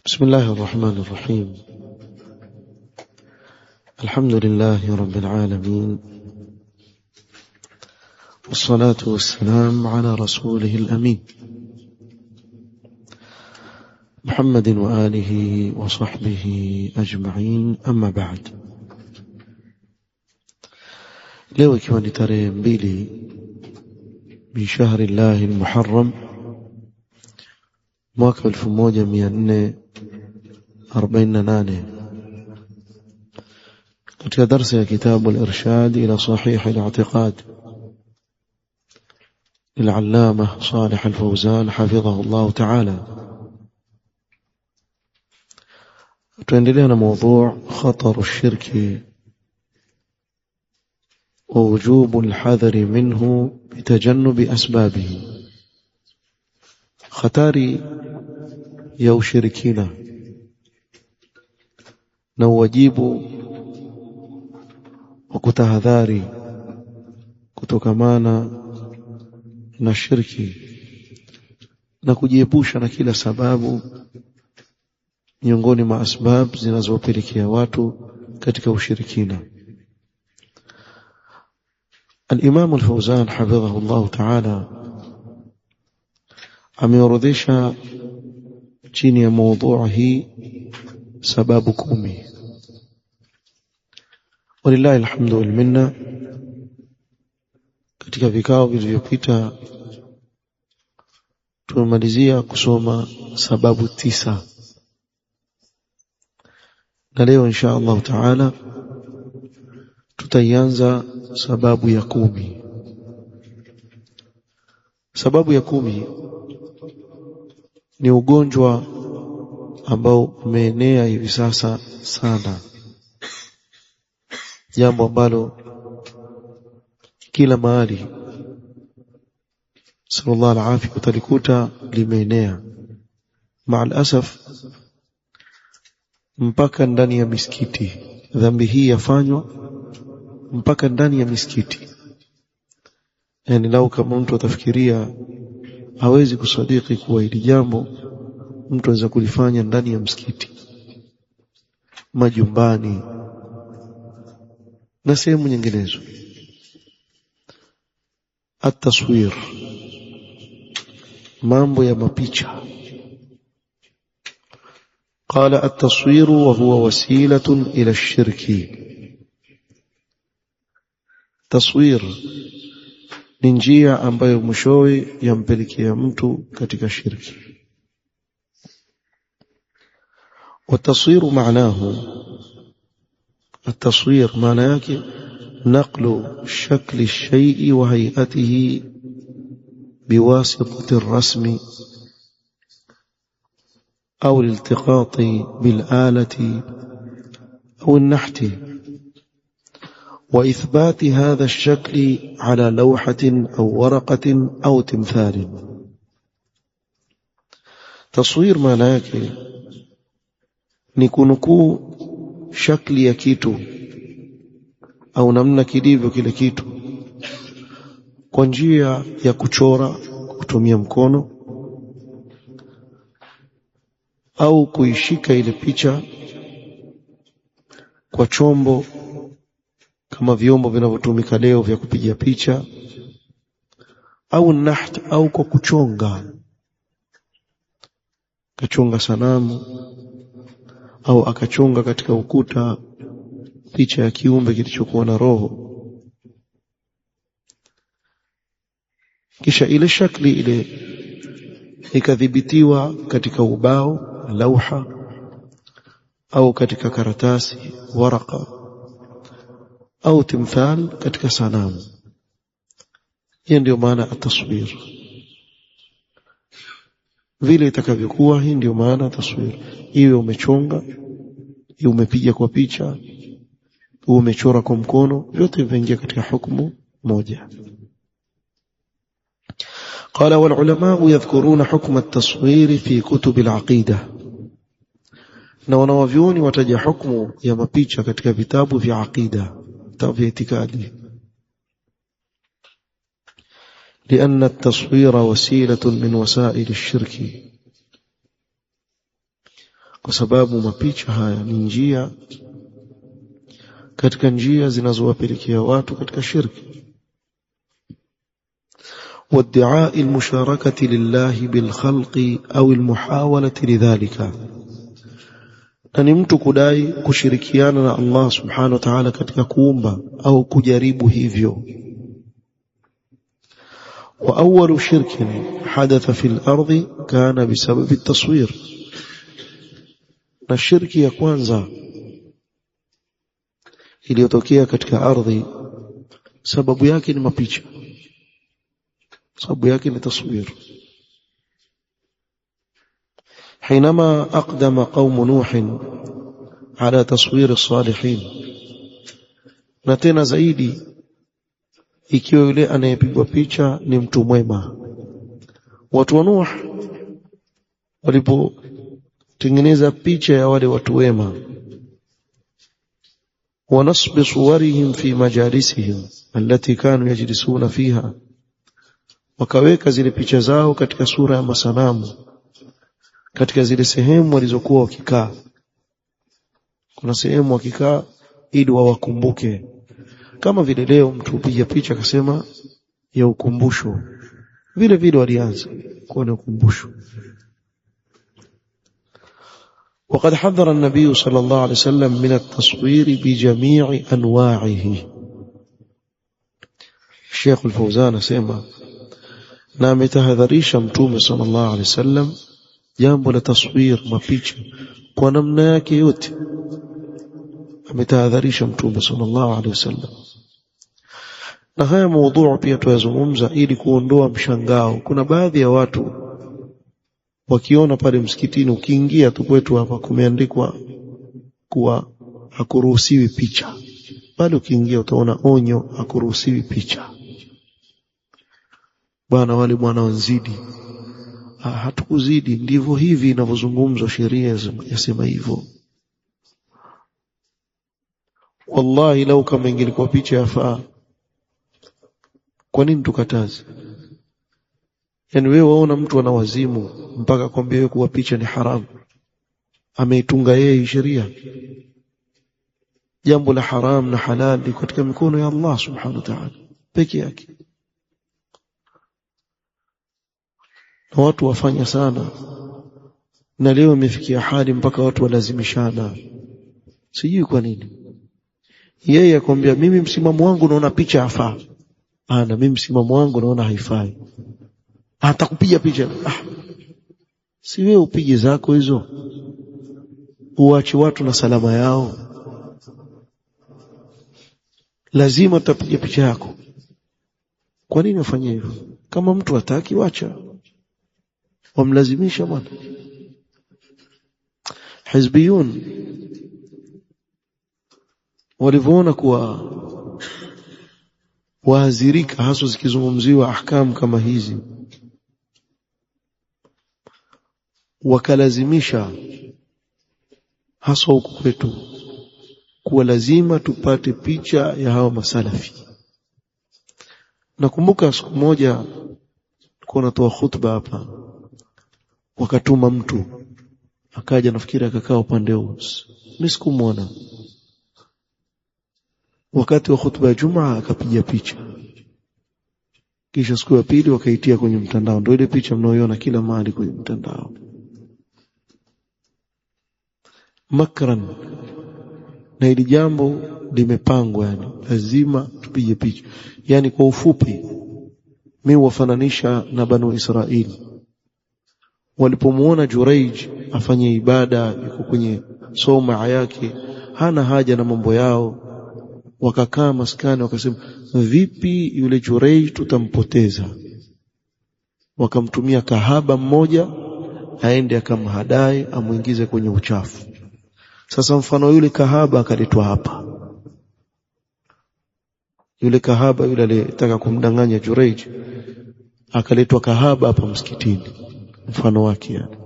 بسم الله الرحمن الرحيم. الحمد لله رب العالمين، والصلاة والسلام على رسوله الأمين محمد وآله وصحبه أجمعين، أما بعد. leo ikiwa ni tarehe 2 min shahri Allah al-Muharram mwaka 1448 katika darasa ya kitabu al-Irshad ila Sahih al-I'tiqad للعلامة صالح الفوزان حفظه الله تعالى. tuendelea na موضوع خطر الشرك ووجوب الحذر منه بتجنب أسبابه. خطاري ya ushirikina na wajibu wa kutahadhari kutokamana na shirki na kujiepusha na kila sababu miongoni mwa asbab zinazopelekea watu katika ushirikina. Al-Imam al-Fawzan hafidhahu Allah ta'ala ameorodhesha chini ya mada hii sababu 10. Walillahi alhamdu wal minna. Katika vikao vilivyopita tumemalizia kusoma sababu 9, na leo insha Allah taala tutaanza sababu ya 10. Sababu ya 10 ni ugonjwa ambao umeenea hivi sasa sana, jambo ambalo kila mahali sallallahu alaihi utalikuta limeenea ma'al asaf, mpaka ndani ya misikiti. Dhambi hii yafanywa mpaka ndani ya misikiti. Yani lau kama mtu atafikiria hawezi kusadiki kuwa hili jambo mtu anaweza kulifanya ndani ya msikiti, majumbani na sehemu nyinginezo. At-taswir, mambo ya mapicha. Qala at-taswir wa huwa wasilatun ila ash-shirki. Taswir ni njia ambayo mwishowe yampelekea mtu katika shirki. والتصوير معناه التصوير معناه نقل شكل الشيء وهيئته بواسطة الرسم أو الالتقاط بالآلة أو النحت، وإثبات هذا الشكل على لوحة أو ورقة أو تمثال. تصوير معناه ni kunukuu shakli ya kitu au namna kilivyo kile kitu kwa njia ya kuchora kutumia mkono, au kuishika ile picha kwa chombo kama vyombo vinavyotumika leo vya kupiga picha, au naht, au kwa kuchonga, kachonga sanamu au akachonga katika ukuta picha ya kiumbe kilichokuwa na roho, kisha ile shakli ile ikadhibitiwa katika ubao, lauha, au katika karatasi, waraka, au timthal, katika sanamu. Hiyo ndio maana at-taswir. Vile itakavyokuwa, hii ndio maana taswir. Iwe umechonga, iwe umepiga kwa picha, iwe umechora kwa mkono, vyote vinaingia katika hukumu moja. قال والعلماء يذكرون حكم التصوير في كتب العقيدة. na wanawavyuoni wataja hukumu ya mapicha katika vitabu vya aqida, vitabu vya itikadi. لأن التصوير وسيلة من وسائل الشرك. kwa sababu mapicha haya ni njia katika njia zinazowapelekea watu katika shirki. وادعاء المشاركة لله بالخلق أو المحاولة لذلك، أن mtu kudai kushirikiana na Allah subhanahu wa ta'ala katika kuumba au kujaribu hivyo. وأول شرك حدث في الأرض كان بسبب التصوير، na shirki ya kwanza iliyotokea katika ardhi sababu yake ni mapicha, sababu yake ni taswir. حينما أقدم قوم نوح على تصوير الصالحين، na tena zaidi ikiwa yule anayepigwa picha ni mtu mwema. Watu wa Nuh walipotengeneza picha ya wale watu wema, ونصب صورهم في مجالسهم التي كانوا يجلسون فيها، wakaweka zile picha zao katika sura ya masanamu katika zile sehemu walizokuwa wakikaa. Kuna sehemu wakikaa ili wawakumbuke, kama vile leo mtu upiga picha akasema ya ukumbusho, vile vile walianza kuwa na ukumbusho. وقد حذر النبي صلى الله عليه وسلم من التصوير بجميع أنواعه. الشيخ الفوزان سيما نام تهذريش متوم صلى الله عليه وسلم jambo la taswir, mapicha kwa namna yake yote ametahadharisha mtume sallallahu alaihi wasallam. Na haya mada pia tuyazungumza ili kuondoa mshangao. Kuna baadhi ya watu wakiona pale msikitini, ukiingia tu kwetu hapa kumeandikwa kuwa hakuruhusiwi picha, bali ukiingia utaona onyo, hakuruhusiwi picha. Bwana wale bwana wanzidi. Hatukuzidi, ndivyo hivi inavyozungumzwa, sheria yasema hivyo. Wallahi lau kama ingelikuwa picha yafaa, kwa nini tukataze? Yani wewe waona mtu ana wazimu mpaka kwambia wewe kuwa picha ni haramu, ameitunga yeye sheria. Jambo la haram na halali katika mikono ya Allah subhanahu wa ta'ala peke yake. Na watu wafanya sana, na leo imefikia hali mpaka watu walazimishana, sijui kwa nini. Yeye akwambia mimi msimamo wangu naona picha hafaa, na mimi msimamo wangu naona haifai, atakupiga picha. Si wewe upige zako hizo, uache watu na salama yao? Lazima utapiga picha yako? Kwa nini ufanye hivyo? Kama mtu hataki, wacha, wamlazimisha bwana. Hizbiyun walivyoona kuwa waadhirika hasa zikizungumziwa ahkamu kama hizi, wakalazimisha hasa huku kwetu kuwa lazima tupate picha ya hawa masalafi. Nakumbuka siku moja nilikuwa natoa khutba hapa, wakatuma mtu akaja, nafikiri akakaa upande huu, mimi sikumuona. Wakati wa khutba ya Jumaa akapiga picha, kisha siku ya pili wakaitia kwenye mtandao. Ndio ile picha mnaoiona kila mahali kwenye mtandao, makran. Na hili jambo limepangwa, yani lazima tupige picha. Yani kwa ufupi, mimi wafananisha na Banu Israili. Walipomuona Juraij afanye ibada, yuko kwenye soma yake, hana haja na mambo yao, wakakaa maskani, wakasema vipi yule Juraij tutampoteza? Wakamtumia kahaba mmoja aende akamhadai, amuingize kwenye uchafu. Sasa mfano yule kahaba akaletwa hapa, yule kahaba yule alitaka kumdanganya Juraij, akaletwa kahaba hapa msikitini, mfano wake yani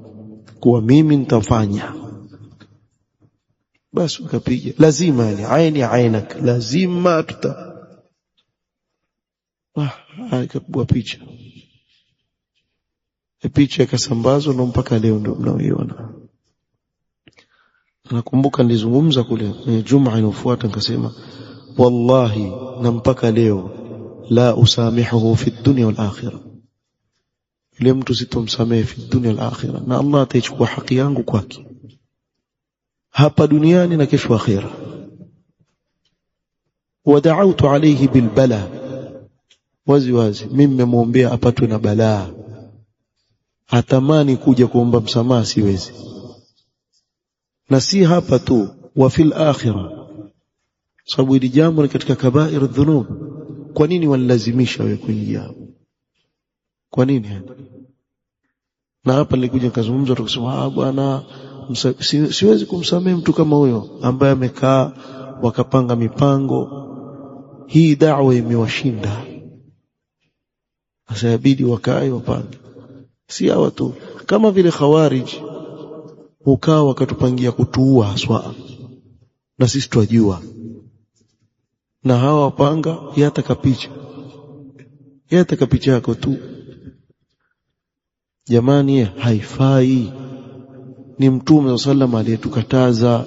kuwa mimi nitafanya. Basi wakapiga, lazima yani aini ainak, lazima akapigwa picha. Picha ikasambazwa na mpaka leo ndio mnaoiona. nakumbuka nilizungumza kule Jumaa inofuata nikasema wallahi na mpaka leo la usamihuhu fi dunya wal akhirah, yule mtu sitomsamehe fi dunya wal akhirah, na Allah ataichukua haki yangu kwake hapa duniani na kesho akhira. Wada'awtu alayhi bil bala, wazi wazi mimi nimemwombea apatwe na balaa, atamani kuja kuomba msamaha siwezi. Na si hapa tu, wa fil akhirah, sababu hili jambo ni katika kabair dhunub. Kwa nini wanilazimisha wewe kuingia? Kwa nini? Na hapa nilikuja nikazungumza tukasema bwana siwezi kumsamehe mtu kama huyo ambaye amekaa wakapanga mipango. Hii da'wa imewashinda, sasa inabidi wakae wapange. Si hawa tu, kama vile khawarij ukao wakatupangia kutuua haswa, na sisi twajua, na hawa wapanga yataka picha yako tu. Jamani, haifai. Ni Mtume sallallahu aliyetukataza,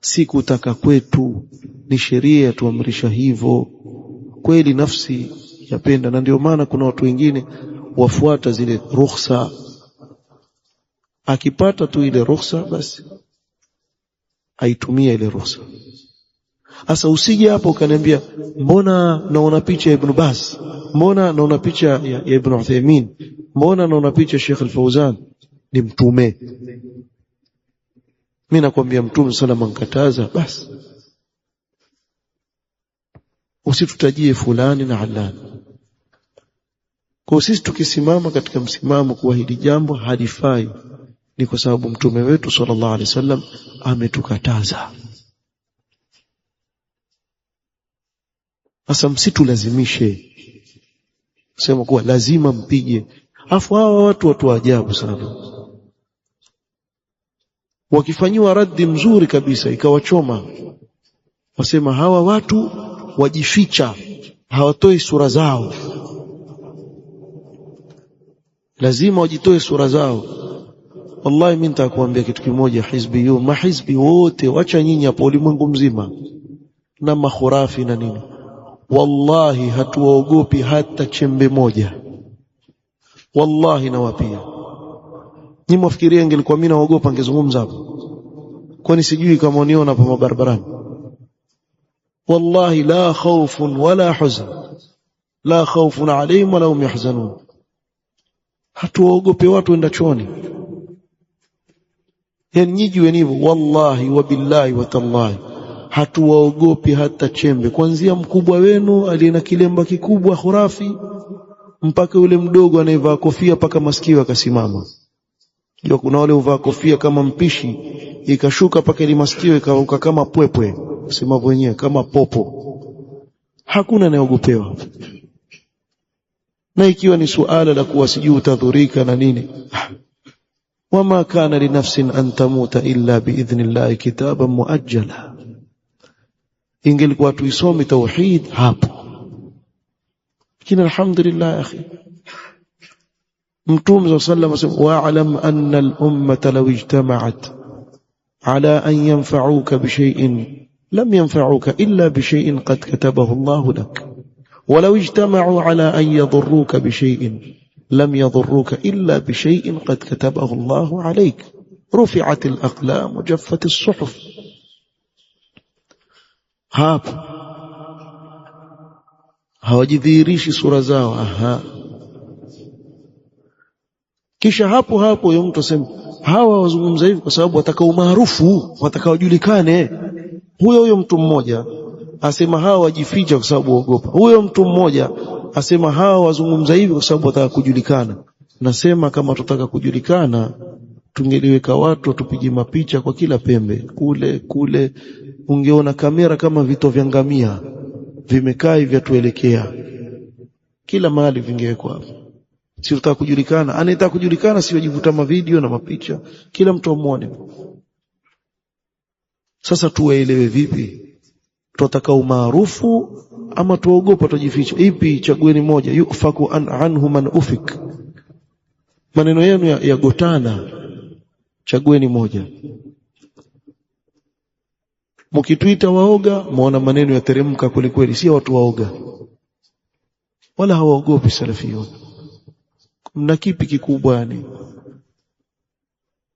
si kutaka kwetu, ni sheria tuamrisha hivyo. Kweli nafsi yapenda, na ndio maana kuna watu wengine wafuata zile ruhusa, akipata tu ile ruhusa basi aitumia ile ruhusa. Asa usije hapo ukaniambia mbona naona picha ya Ibn Baz, mbona naona picha ya Ibn Uthaymeen, mbona naona picha ya Sheikh Al-Fawzan. Ni mtume. Mimi nakwambia Mtume sallallahu alayhi wasallam basi. Usitutajie fulani na alani. Kwa sisi tukisimama katika msimamo kuwa hili jambo halifai, ni kwa sababu mtume wetu sallallahu alaihi wasallam ametukataza. Sasa msitulazimishe sema kuwa lazima mpige. Afu hawa watu wa ajabu sana, wakifanyiwa raddi mzuri kabisa ikawachoma, wasema hawa watu wajificha, hawatoi sura zao. Lazima wajitoe sura zao. Wallahi mimi nitakuambia kitu kimoja, hizbiyun, mahizbi wote, wacha nyinyi hapo ulimwengu mzima na makhurafi na nini, wallahi hatuwaogopi hata chembe moja. Wallahi nawapia. Nyinyi mwafikiria ingelikuwa mimi naogopa ningezungumza hapo? Kwani sijui kama uniona hapa barabarani? Wallahi la khawfun wala huzn, la khawfun alayhim wala hum yahzanun. Hatuogope watu enda chooni. Yani nyijiwe hivyo, wallahi wa billahi wa tallahi, hatuwaogopi hata chembe, kuanzia mkubwa wenu aliyena kilemba kikubwa khurafi mpaka yule mdogo anayevaa kofia paka masikio akasimama. Ndio kuna wale uvaa kofia kama mpishi ikashuka paka ile masikio ikauka kama pwepwe, sema wenyewe kama popo. Hakuna anayeogopewa. Na ikiwa ni suala la kuwa sijui utadhurika na nini, wama kana li nafsin an tamuta illa biidhnillahi kitaban muajjala. Ingelikuwa tuisome tauhid hapo. Lakini alhamdulillah akhi, Mtume sallallahu alayhi wasallam wa'lam anna al-ummata law ijtama'at ala an yanfa'uka bi shay'in lam yanfa'uka illa bi shay'in qad katabahu Allahu lak. ولو اجتمعوا على أن يضروك بشيء لم يضروك إلا بشيء قد كتبه الله عليك. رفعت الأقلام وجفت الصحف. hawajidhihirishi sura zao. Kisha hapo yule mtu asema hawa wazungumza hivi kwa sababu wataka umaarufu, wataka wajulikane. Huyo mtu mmoja asema hawa wajificha kwa sababu waogopa. Huyo mtu mmoja asema hawa wazungumza hivi kwa sababu wataka kujulikana. Nasema kama tutaka kujulikana, tungeliweka watu tupige mapicha kwa kila pembe. Kule ungeona kamera kama vito vya ngamia vimekaa hivi tuelekea. Kila mahali vingewekwa hapo. Si tutaka kujulikana, anataka kujulikana, si wajivuta mavideo na mapicha kila mtu amuone. Sasa tuwaelewe vipi? Tunataka umaarufu ama tuogopa tujificha? Ipi? Chagueni moja. Yufaku anhu man ufik. Maneno yenu ya gotana, chagueni moja. Mkituita waoga muona maneno yateremka kweli, si watu waoga wala hawaogopi salafiyun. Mna kipi kikubwa yani?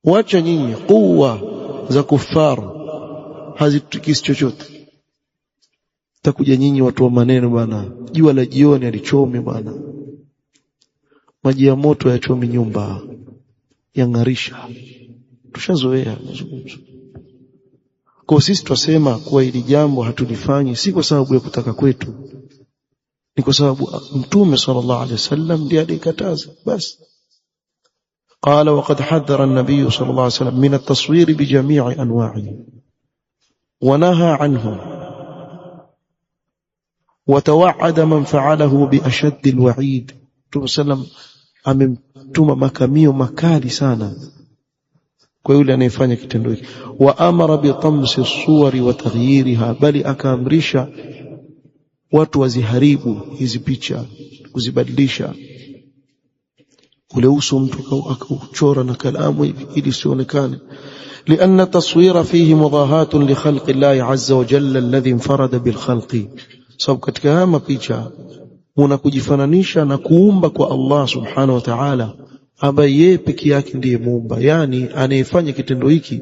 Wacha nyinyi kuwa za kufar hazitukisi chochote. Takuja nyinyi watu wa maneno bwana, jua la jioni alichome bwana, maji ya moto yachomi nyumba, yangarisha. Tushazoea mazungumzo. Kwa sisi twasema kuwa hili jambo hatulifanyi si kwa sababu ya kutaka kwetu, ni kwa sababu Mtume sallallahu alaihi wasallam ndiye alikataza basi. قال وقد حذر النبي صلى الله عليه وسلم من التصوير بجميع أنواعه ونهى عنه وتوعد من فعله بأشد الوعيد. Mtume sallam amemtuma makamio makali sana kwa yule anayefanya kitendo hiki. Wa amara bi tamsi as-suwari wa taghyiriha, bali akaamrisha watu waziharibu hizi picha, kuzibadilisha. Ule uso mtu akauchora na kalamu ili sionekane. لأن التصوير فيه مضاهاة لخلق الله عز وجل الذي انفرد بالخلق. sababu katika haya mapicha muna kujifananisha na kuumba kwa Allah subhanahu wa ta'ala ambaye yeye peke yake ndiye muumba. Yani anayefanya kitendo hiki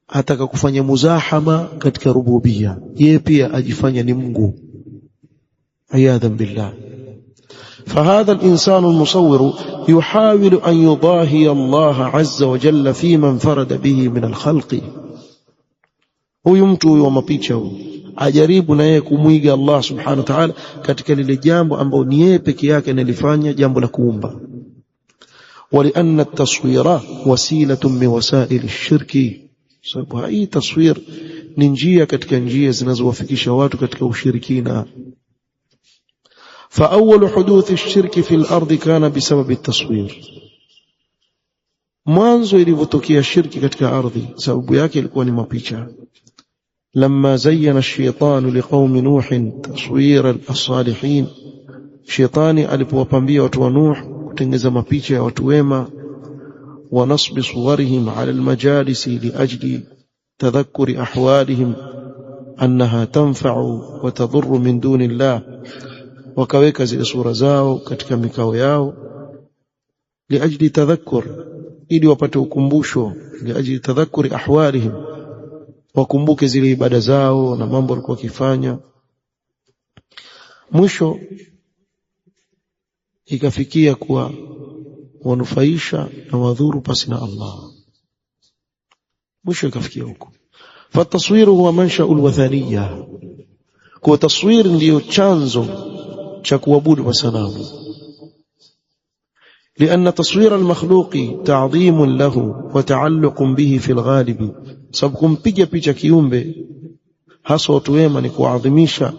ataka kufanya muzahama katika rububia, yeye pia ajifanya ni Mungu. Ayadhan billah. فهذا الإنسان المصور يحاول أن يضاهي الله عز وجل فيما انفرد به من الخلق. huyu mtu wa mapicha huyu ajaribu na yeye kumuiga Allah subhanahu wa ta'ala katika lile jambo ambalo ni yeye peke yake analifanya, jambo la kuumba. ولأن التصوير وسيلة من وسائل الشرك. sababu hii taswir ni njia katika njia zinazowafikisha watu katika ushirikina. فأول حدوث الشرك في الأرض كان بسبب التصوير. mwanzo ilivyotokia shirki katika ardhi sababu yake ilikuwa ni mapicha. لما زين الشيطان لقوم نوح تصوير الصالحين. shetani alipowapambia watu wa Nuh kutengeza mapicha ya watu wema. ونصب صورهم على المجالس لأجل تذكر أحوالهم أنها تنفع وتضر من دون الله. wakaweka zile sura zao katika mikao yao liajli tadhakkur, ili wapate ukumbusho, liajli tadhakkuri ahwalihim, wakumbuke zile ibada zao na mambo walikuwa wakifanya. Mwisho ikafikia kuwa wanufaisha na wadhuru pasi na Allah. Mwisho ikafikia huko. Fataswiru huwa mansha'ul wathaniya. Kwa taswir ndio chanzo cha kuabudu masanamu. لأن تصوير المخلوق تعظيم له وتعلق به في الغالب. sababu kumpiga picha kiumbe hasa watu wema ni kuadhimisha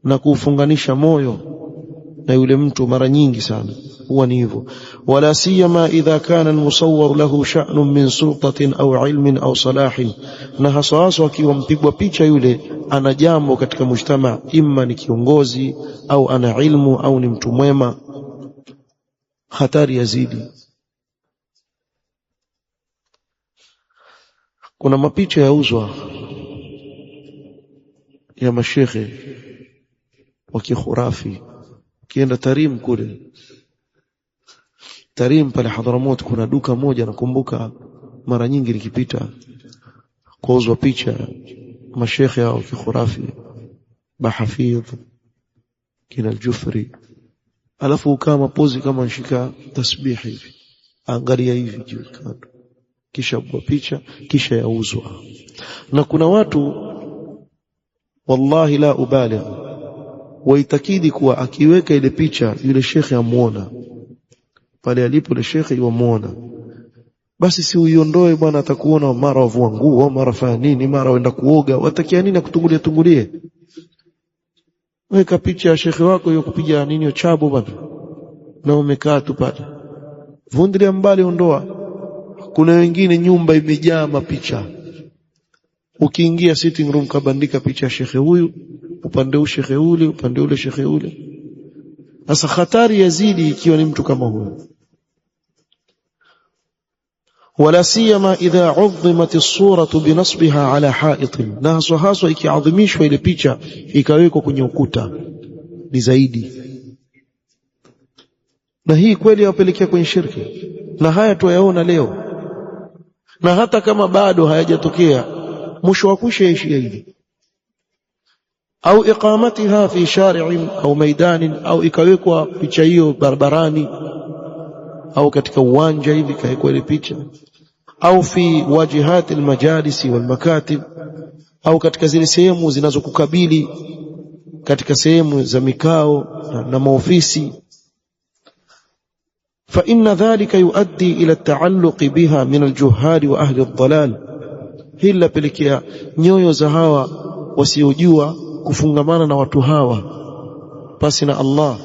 na kufunganisha moyo na yule mtu mara nyingi sana huwa ni hivyo. wala siyama idha kana almusawwar lahu sha'nun min sultatin au ilmin au salahin. na hasa akiwa mpigwa picha yule ana jambo katika mujtama, imma ni kiongozi au ana ilmu au ni mtu mwema, hatari yazidi. Kuna mapicha yauzwa ya mashekhe wa kikhurafi. Kienda Tarim kule Tarim pale Hadhramut, kuna duka moja nakumbuka mara nyingi nikipita kuuzwa picha mashekhe wa kikhurafi, Bahafidh kina Al-Jufri, alafu kama pozi kama nshika tasbihi hivi, angalia hivi juu kando, kisha bwa picha kisha yauzwa. Na kuna watu wallahi la ubaligh waitakidi kuwa akiweka ile picha yule shekhe amuona pale alipo, ile shekhe yuamuona, basi si uiondoe bwana, atakuona mara wavua nguo, mara fanya nini, mara waenda kuoga, watakia nini akutungulie. Weka picha ya shekhe wako hiyo kupiga nini chabo bwana, na umekaa tu pale, vundilia mbali, ondoa. Kuna wengine nyumba imejaa mapicha, ukiingia sitting room kabandika picha ya shekhe huyu, upande shekhe ule, upande ule shekhe ule. Sasa hatari yazidi ikiwa ni mtu kama huyo. wala siyama idha udhimat as-suratu binasbiha ala ha'itin, na haswa ikiadhimishwa ile picha ikawekwa kwenye ukuta ni zaidi. Na hii kweli yapelekea kwenye shirki, na haya tuyaona leo, na hata kama bado hayajatokea mwisho wa kusha ishia hivi. Au iqamatiha fi shari'in au maidanin, au ikawekwa picha hiyo barabarani au katika uwanja hivi ikawekwa ile picha, au fi wajihati almajalisi walmakatib, au katika zile sehemu zinazokukabili katika sehemu za mikao na maofisi. Fa inna dhalika yuaddi ila at-ta'alluq biha min al-juhal wa ahli ad-dalal, hila pelekea nyoyo za hawa wasiojua kufungamana na watu hawa pasi na Allah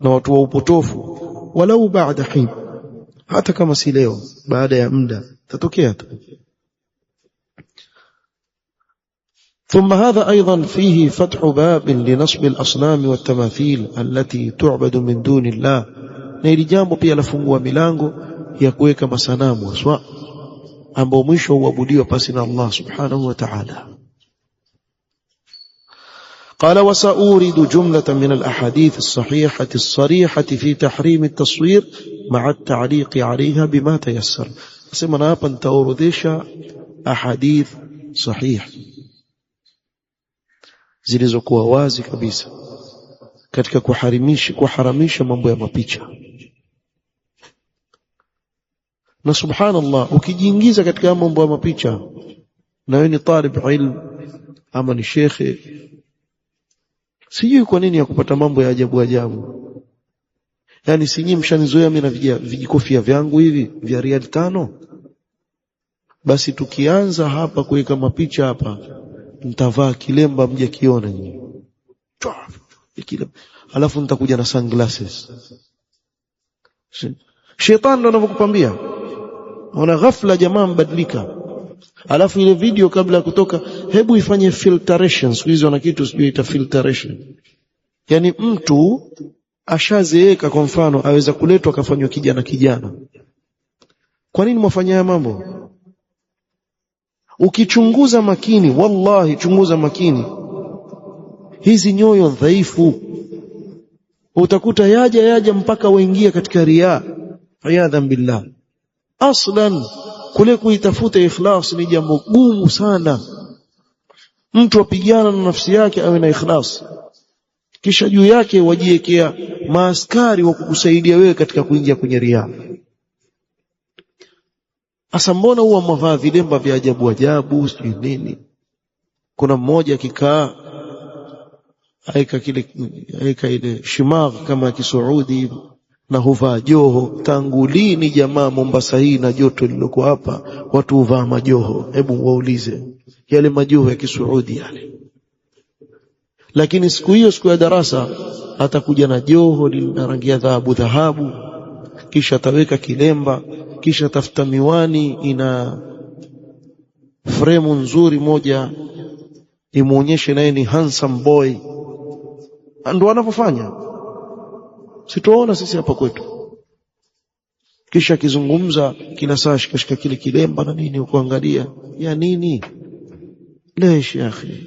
na watu wa upotofu, walau baada hin, hata kama si leo, baada ya muda tatokea tu. ثم هذا أيضا فيه فتح باب لنصب الأصنام والتماثيل التي تعبد من دون الله, na hili jambo pia lafungua milango ya kuweka masanamu aswa ambao mwisho huabudiwa pasi na Allah subhanahu wa ta'ala. قال وسأورد جملة من الأحاديث الصحيحة الصريحة في تحريم التصوير مع التعليق عليها بما تيسر. أسمى نابا تأورديش أحاديث صحيح zilizokuwa wazi kabisa katika kuharamisha mambo ya mapicha. Na subhanallah, ukijiingiza katika mambo ya mapicha na wewe ni talib ilm ama ni shekhe, sijui kwa nini ya kupata mambo ya ajabu ajabu. Yani sinyi mshanizoea mimi na vijikofia vyangu hivi vya rial 5, basi tukianza hapa kuweka mapicha hapa nitavaa kilemba mje kiona nyinyi, alafu nitakuja na sunglasses. Shetani ndo anavyokupambia. Una ghafla jamaa mbadilika, alafu ile video kabla ya kutoka hebu ifanye filtration. Siku hizo wana kitu sijui ita filtration, yani mtu ashazeeka kwa mfano aweza kuletwa akafanywa kijana. Kwa nini mwafanya mambo? Ukichunguza makini, wallahi chunguza makini, hizi nyoyo dhaifu utakuta yaja mpaka waingia katika riya, riyadhan billah. Aslan kule kuitafuta ikhlas ni jambo gumu sana. Mtu apigana na nafsi yake awe na ikhlas, kisha juu yake wajiwekea maaskari wa kukusaidia wewe katika kuingia kwenye riya. Asa mbona huwa mavaa vilemba vya ajabu ajabu sijui nini? Kuna mmoja akikaa aika ile shimagh kama kisuudi na huvaa joho. Tangu lini jamaa Mombasa hii na joto liloko hapa watu huvaa majoho? Hebu waulize yale majoho ya kisuudi yale. Lakini siku hiyo, siku ya darasa, atakuja na joho lina rangi ya dhahabu, kisha ataweka kilemba, kisha tafuta miwani ina fremu nzuri moja imuonyeshe naye ni handsome boy. Ndio wanapofanya, situona sisi hapa kwetu. Kisha akizungumza kila saa shikashika kile kilemba na nini, ukuangalia ya nini? Lesh ya akhi,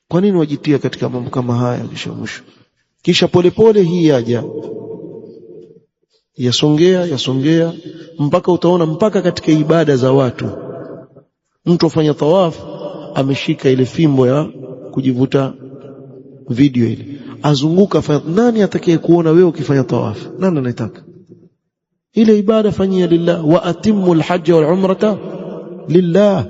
kwa nini wajitia katika mambo kama haya? Kisha polepole hii yaja yasongea mpaka utaona mpaka katika ibada za watu, mtu afanya tawaf ameshika ile fimbo ya kujivuta video ile, azunguka. Nani atakaye kuona wewe ukifanya tawaf? Nani anataka ile ibada? Fanyia lillah, wa atimmu alhajj wal umrata lillah,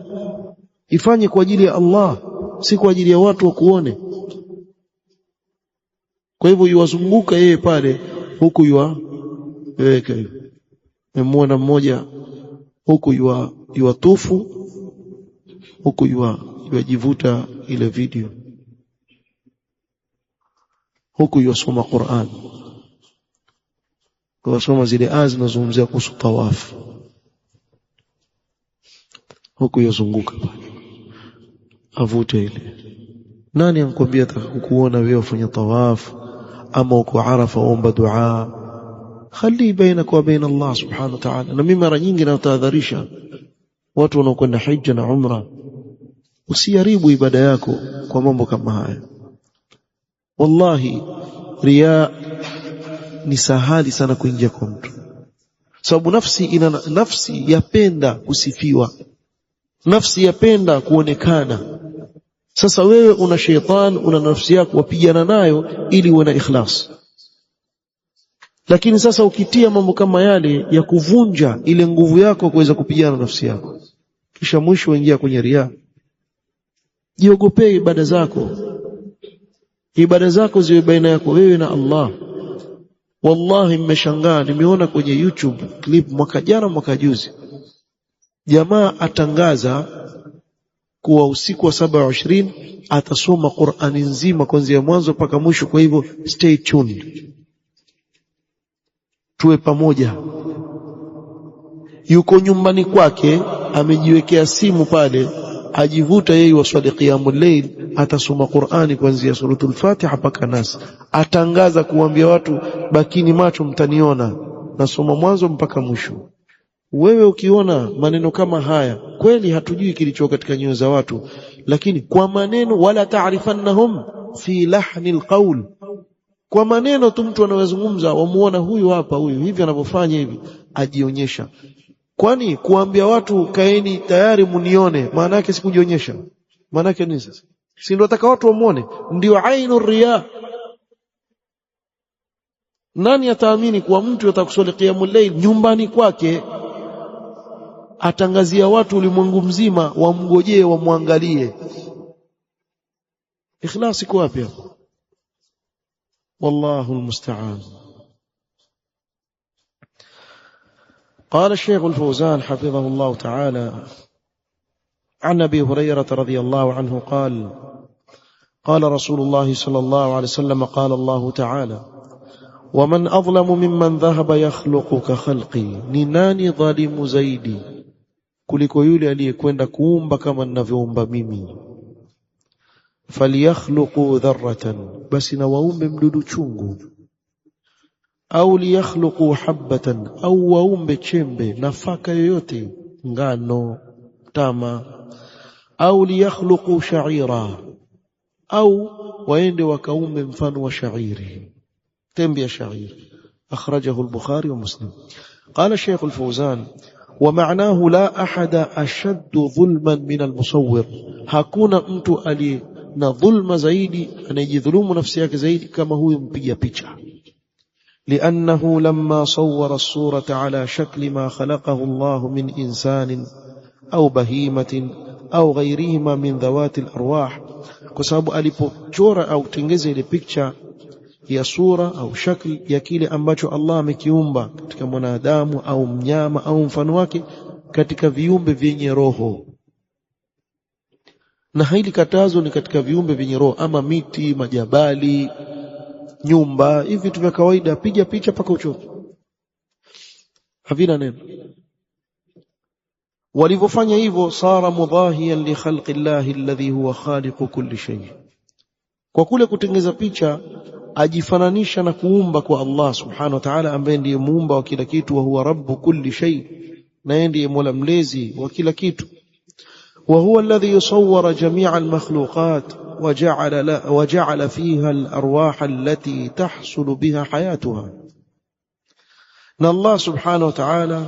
ifanye kwa ajili ya Allah, si kwa ajili ya watu wakuone. Kwa hivyo yuwazunguka yeye pale, huku weka hiyo. Memwona mmoja huku yuwatufu, huku yuwajivuta ile video, huku yuwasoma Qur'an, yuwasoma zile aya zinazozungumzia kuhusu tawaf, huku yuwazunguka pale avute ile. Nani ankwambia atakukuona wewe ufanya tawaf ama uko Arafa omba dua? khali bainaka wa baina Allah subhanahu wa ta'ala. Na mimi mara nyingi natahadharisha watu wanaokwenda hija na umra, usiharibu ibada yako kwa mambo kama haya. Wallahi riya ni sahali sana kuingia kwa mtu, sababu nafsi yapenda kusifiwa, nafsi yapenda kuonekana. Sasa wewe una sheitan, una nafsi yako, wapigana nayo ili uwe na ikhlas. Lakini sasa ukitia mambo kama yale ya kuvunja ile nguvu yako kuweza kupigana na nafsi yako, kisha mwisho uingia kwenye riya. Jiogopee ibada zako, ibada zako ziwe baina yako wewe na Allah. Wallahi mmeshangaa, nimeona kwenye YouTube clip mwaka jana mwaka juzi, jamaa atangaza kuwa usiku wa 27 atasoma Qur'ani nzima kuanzia mwanzo mpaka mwisho. Kwa hivyo stay tuned, tuwe pamoja. Yuko nyumbani kwake, amejiwekea simu pale, ajivuta yeye waswali qiyamul layl, atasoma Qur'ani kuanzia suratul Fatiha mpaka Nas. Atangaza kuambia watu, bakini macho mtaniona nasoma mwanzo mpaka mwisho. Wewe ukiona maneno kama haya, kweli hatujui kilicho katika nyoyo za watu, lakini kwa maneno, wala ta'rifannahum fi lahnil qawl, kwa maneno tu mtu anayezungumza wamuona huyu hapa, huyu hivi anavyofanya hivi, ajionyesha. Kwani kuambia watu kaeni tayari munione, maana yake sikujionyesha? Maana yake nini sasa? Si ndio nataka watu wamuone? Ndio ainur riya. Nani ataamini kwa mtu atakuswali qiyamul layl nyumbani kwake, atangazia watu ulimwengu mzima wamngojee wamwangalie? Ikhlas iko wapi hapo? Wallahu almusta'an. قال الشيخ الفوزان حفظه الله تعالى عن أبي هريرة رضي الله عنه قال قال رسول الله صلى الله عليه وسلم قال الله تعالى ومن أظلم ممن ذهب يخلق كخلقي, ni nani dhalimu zaidi kuliko yule aliyekwenda kuumba kama ninavyoumba mimi? Falyakhluqu dharratan, basi na waumbe mdudu chungu. Au liyakhluqu habbatan, au waumbe chembe nafaka yoyote, ngano, tama. Au liyakhluqu sha'ira, au waende wakaumbe mfano wa sha'iri, tembe ya sha'iri. أخرجه البخاري ومسلم. قال الشيخ الفوزان ومعناه لا أحد أشد ظلما من المصور, hakuna mtu aliye na dhulma zaidi, anayejidhulumu nafsi yake zaidi kama huyu mpiga picha. لأنه لما صور الصورة على شكل ما خلقه الله من إنسان أو بهيمة أو غيرهما من ذوات الأرواح, kwa sababu alipochora au tengeze ile picha ya sura au shakli ya kile ambacho Allah amekiumba katika mwanadamu au mnyama au mfano wake katika viumbe vyenye roho. Na hili katazo ni katika viumbe vyenye roho, ama miti, majabali, nyumba, hivi vitu vya kawaida, piga picha paka uchoke, havina neno. Walivyofanya hivyo, sara mudahiyan li khalqi llahi alladhi huwa khaliqu kulli shay, kwa kule kutengeza picha ajifananisha na kuumba kwa Allah subhanahu wa ta'ala, ambaye ndiye muumba wa kila kitu, wa huwa rabbu kulli shay, na yeye ndiye mola mlezi wa kila kitu. Wa huwa alladhi yusawwara jami'a al-makhluqat وجعل فيها الأرواح التي تحصل بها حياتها. Na Allah subhanahu wa ta'ala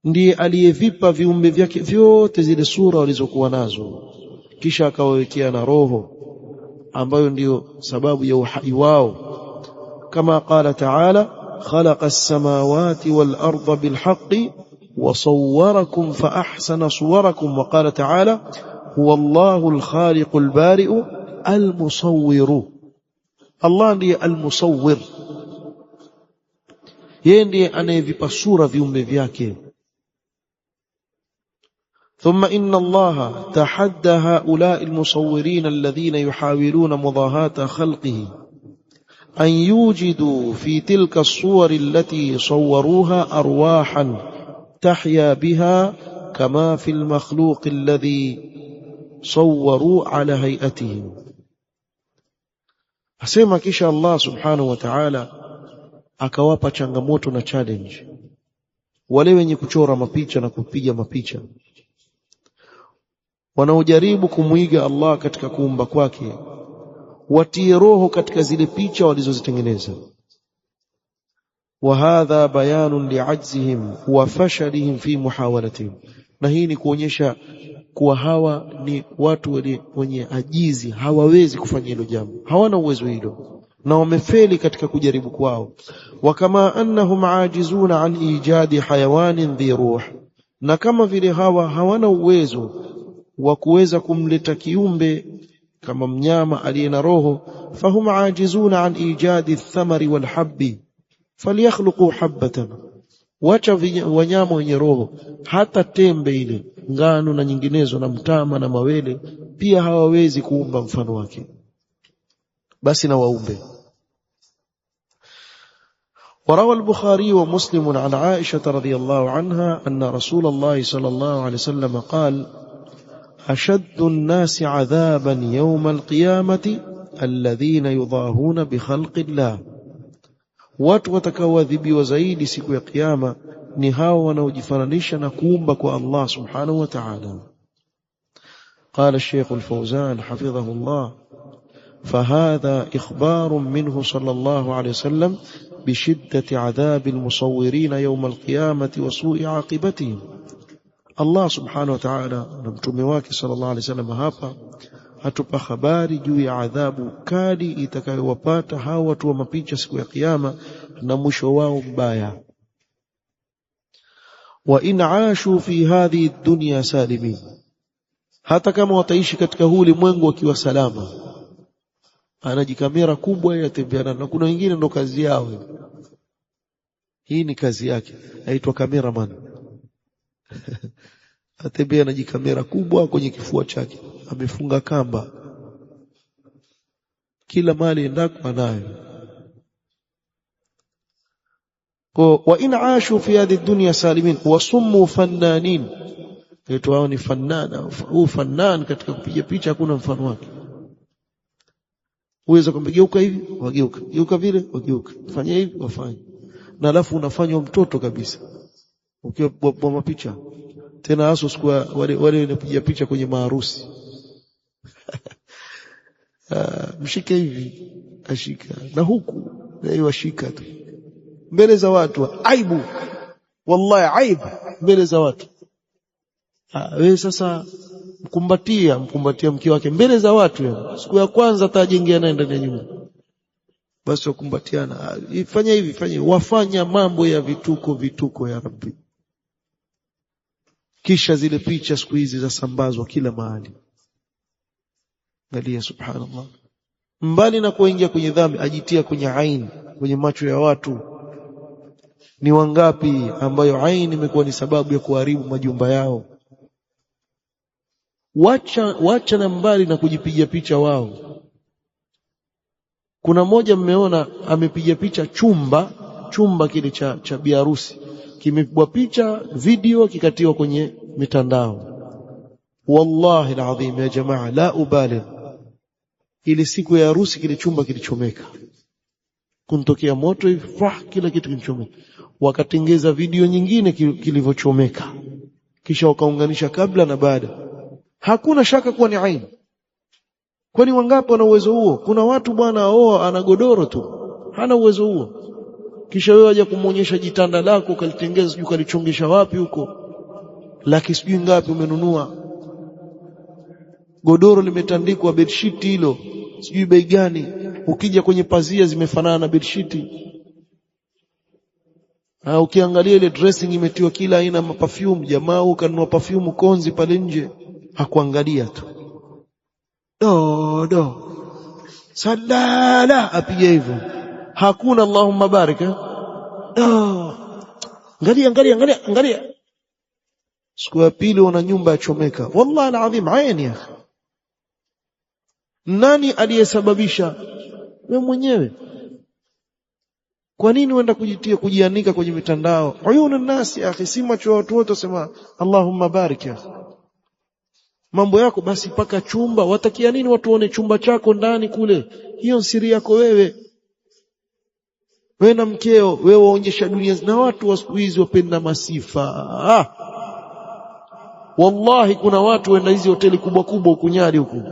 ndiye aliyevipa viumbe vyake vyote zile sura walizokuwa nazo, kisha akawawekea na roho ambayo ndiyo sababu ya uhai wao. Kama qala ta'ala khalaqa as-samawati wal arda bil haqqi wa sawwarakum fa ahsana suwarakum, wa qala ta'ala huwa Allahu al-khaliqu al-bari'u al-musawwiru. Allah ndiye al-musawwir, yeye ndiye anayevipa sura viumbe vyake. ثم إن الله تحدى هؤلاء المصورين الذين يحاولون مضاهاة خلقه أن يوجدوا في تلك الصور التي صوروها أرواحا تحيا بها كما في المخلوق الذي صوروا على هيئتهم. أسمع كيش الله سبحانه وتعالى akawapa changamoto na challenge wale wenye kuchora mapicha na kupiga mapicha wanaojaribu kumuiga Allah katika kuumba kwake, watie roho katika zile picha walizozitengeneza. Wa hadha bayanun li'ajzihim wa fashalihim fi muhawalatihim, na hii ni kuonyesha kuwa hawa ni watu wenye ajizi, hawawezi kufanya hilo jambo, hawana uwezo hilo na wamefeli katika kujaribu kwao. Wa kama annahum aajizuna an ijadi hayawanin dhi ruh, na kama vile hawa hawana uwezo wa kuweza kumleta kiumbe kama mnyama aliye na roho, fahum aajizuna an ijadi athamari walhabbi falyakhluqu habbatan, wacha wanyama wenye roho, hata tembe ile ngano na nyinginezo na mtama na mawele pia hawawezi kuumba mfano wake, basi na waumbe. وروى البخاري ومسلم عن عائشة رضي الله عنها أن رسول الله صلى الله عليه وسلم قال: أشد الناس عذابا يوم القيامة الذين يضاهون بخلق الله. watu watakaoadhibiwa zaidi siku ya kiyama ni hao wanaojifananisha na kuumba kwa Allah subhanahu wa ta'ala. قال الشيخ الفوزان حفظه الله: فهذا إخبار منه صلى الله عليه وسلم بشدة عذاب المصورين يوم القيامة وسوء عاقبتهم. Allah subhanahu wa ta'ala na mtume wake sallallahu alaihi wasallam hapa hatupa habari juu ya adhabu kali itakayowapata hao watu wa mapicha siku ya kiyama na mwisho wao mbaya. Wa in aashu fi hadhihi dunya salimin, hata kama wataishi katika huu ulimwengu wakiwa salama. Anajikamera kubwa yatembeana, na kuna wengine ndo kazi yao hii ni kazi yake, aitwa cameraman atembea na jikamera kubwa kwenye kifua chake, amefunga kamba, kila mali endako anayo. Wa in aashu fi hadhihi dunya salimin wasummu fannanin, yetu hao ni fannana. Huu fannan katika kupiga picha hakuna mfano wake. Uweza kumgeuka hivi wageuka, geuka vile wageuka, fanya hivi wafanye, na alafu unafanywa mtoto kabisa ukiwa kwa mapicha. Tena hasa siku wale wanapiga picha kwenye maharusi mshike hivi ashika na huku na hiyo ashika tu mbele za watu, aibu, wallahi aibu mbele za watu. Wewe sasa mkumbatia mke wake mbele za watu, siku ya kwanza atajengea naye ndani ya nyumba, basi wakumbatiana, fanya hivi fanya, wafanya mambo ya vituko ya Rabbi. Kisha zile picha siku hizi zasambazwa kila mahali. Angalia, subhanallah, mbali na kuingia kwenye dhambi ajitia kwenye aini, kwenye macho ya watu. Ni wangapi ambayo aini imekuwa ni sababu ya kuharibu majumba yao? Wacha na mbali na kujipiga picha wao. Kuna mmoja mmeona amepiga picha chumba kile cha biharusi, kimepigwa picha video kikatiwa kwenye mitandao. Wallahi alazim ya jamaa, la ubali, ile siku ya harusi kile chumba kilichomeka, kuntokea moto hivi, kila kitu kilichomeka. Wakatengeza video nyingine kilivyochomeka, kisha wakaunganisha kabla na baada. Hakuna shaka kuwa ni aini. Kwani wangapi wana uwezo huo? Kuna watu bwana ana godoro tu, hana uwezo huo. Kisha wewe waje kumuonyesha jitanda lako ukalitengeza, sijui kalichongesha wapi huko, laki sijui ngapi umenunua. Godoro limetandikwa bedsheet hilo sijui bei gani, ukija kwenye pazia zimefanana na bedsheet. Ukiangalia ile dressing imetiwa kila aina ya perfume, jamaa ukanunua perfume konzi pale nje, hakuangalia tu salala apige hivyo, hakuna Allahumma barik. Angalia siku ya pili wana nyumba ya chomeka. Wallahi alazim, aini ya nani aliyesababisha? Wewe mwenyewe. Kwa nini uenda kujianika kwenye mitandao? Uyuna nasi ya akhi, si macho watu wote sema Allahumma barik ya mambo yako, basi paka chumba. Watakia nini watu waone chumba chako ndani kule? Hiyo siri yako wewe. wewe na mkeo, wewe waonyesha dunia. Na watu wa siku hizi wapenda masifa. Wallahi kuna watu wenda hizi hoteli kubwa kubwa huku Nyali huku,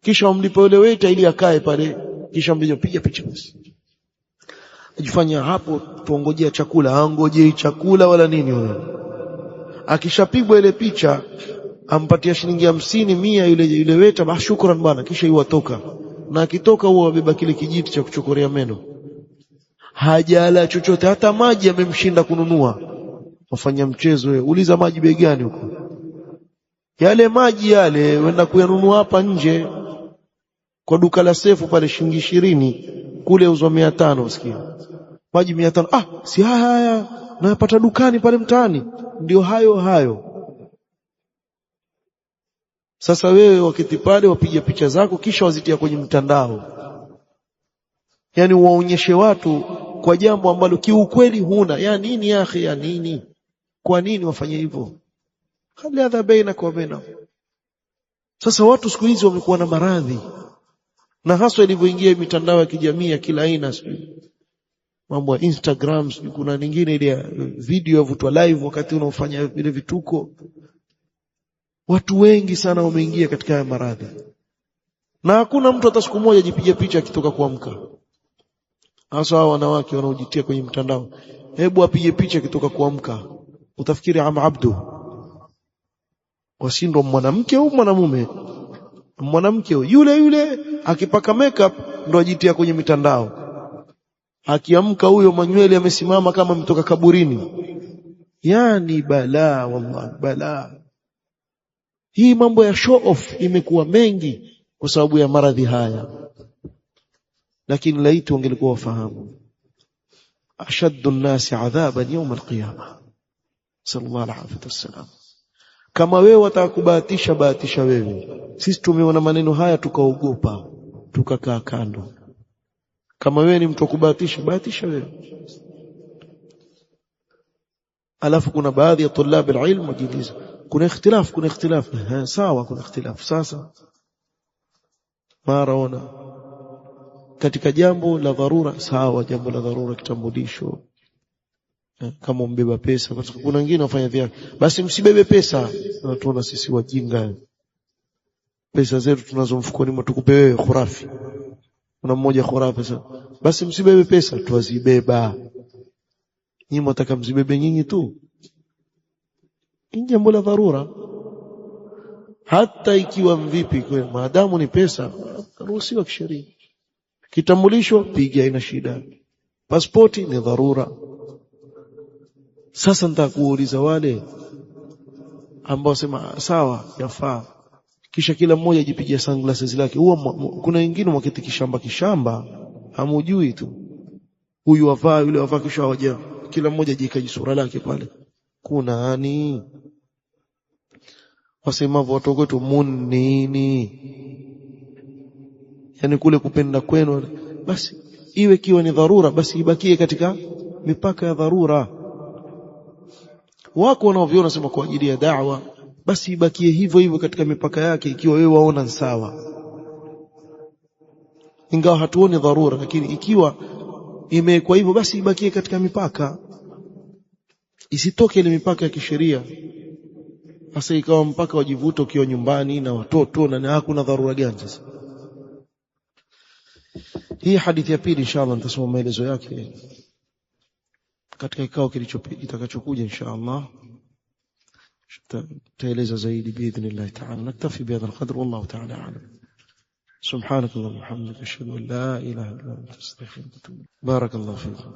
kisha wamlipa yule waiter ili akae pale, kisha mpiga picha basi. Ajifanya hapo tuongojea chakula, angojei chakula wala nini wewe. Akishapigwa ile picha ampatia shilingi 50 100 yule waiter, basi shukran bwana, kisha yuatoka. Na akitoka huwa wabeba kile kijiti cha kuchokorea meno. Hajala chochote, hata maji amemshinda kununua. Wafanya mchezo wewe, uliza maji bei gani huko? Yale maji yale wenda kuyanunua hapa nje kwa duka la Sefu pale shilingi 20, kule uzwa 500. Usikia maji 500, si haya napata dukani pale mtaani. Ndio hayo. Sasa wewe wakati pale wapiga picha zako kisha wazitia kwenye mtandao, yani waonyeshe watu kwa jambo ambalo kiukweli huna. Ya nini ya akhi, ya nini? Kwa nini wafanye hivyo? Khali hadha bainaka wa bainahum. Sasa watu siku hizi wamekuwa na maradhi, na hasa ilivyoingia mitandao ya kijamii ya kila aina, mambo ya Instagram, kuna nyingine ile video yavutwa live wakati unaofanya vile vituko. Watu wengi sana wameingia katika haya maradhi, na hakuna mtu hata siku moja ajipige picha akitoka kuamka. Hasa hao wanawake wanaojitia kwenye mtandao, hebu apige picha akitoka kuamka, utafikiri abdu. Washindwa mwanamke au mwanamume? Mwanamke yule akipaka makeup ndo ajitia kwenye mitandao. Akiamka huyo manywele amesimama kama mtoka kaburini. Yani balaa, wallahi balaa. Hii mambo ya show off imekuwa mengi kwa sababu ya maradhi haya. Lakini laiti wangelikuwa wafahamu, ashaddu an-nasi adhaban yawm al-qiyamah, sallallahu alayhi wasallam. Kama wewe watakubahatisha, bahatisha wewe. Sisi tumeona maneno haya tukaogopa, tukakaa kando. Kama wewe ni mtu kubahatisha, bahatisha wewe. Alafu kuna baadhi ya tulab al-ilm wajiuliza, kuna ikhtilaf. Sawa, kuna ikhtilaf. Sasa maraona katika jambo la dharura, sawa, jambo la dharura, kitambulisho, kama mbeba pesa. Kuna wengine wafanya vya basi msibebe pesa. Na tuona sisi wajinga, pesa zetu tunazo mfukoni mwa tukupe wewe, khurafi. Kuna mmoja khurafi sasa, basi msibebe pesa, tuwazibeba. Nyinyi mtaka msibebe nyinyi tu. Ni jambo la dharura, hata ikiwa mvipi, kwa maadamu ni pesa ruhusiwa kisheria. Kitambulisho piga, ina shida. Pasipoti ni dharura. Sasa nitakuuliza wale ambao sema sawa yafaa, kisha kila mmoja ajipigia sunglasses lake. Kuna wengine wakati kishamba hamujui tu, huyu wavaa yule wavaa, kisha waje kila mmoja ajikaji sura lake pale. Kuna nani wasema watu wetu nini? Yani kule kupenda kwenu, basi iwe kiwa ni dharura, basi ibakie katika mipaka ya dharura. Wako wanaoviona sema kwa ajili ya da'wa, basi ibakie hivyo katika mipaka yake, ikiwa wewe waona sawa. Ingawa hatuoni dharura, lakini ikiwa imekuwa hivyo, basi ibakie katika mipaka, isitoke ile mipaka ya kisheria. Sasa ikawa mpaka wajivuta ukiwa nyumbani na watoto, na hakuna dharura gani sasa? Hii hadithi ya pili inshallah nitasoma maelezo yake katika kikao kitakachokuja inshallah. تيلز زيدي بإذن الله تعالى. نكتفي بهذا القدر والله تعالى أعلم. سبحانك اللهم وبحمدك أشهد أن لا إله إلا أنت أستغفرك وأتوب إليك. بارك الله فيكم.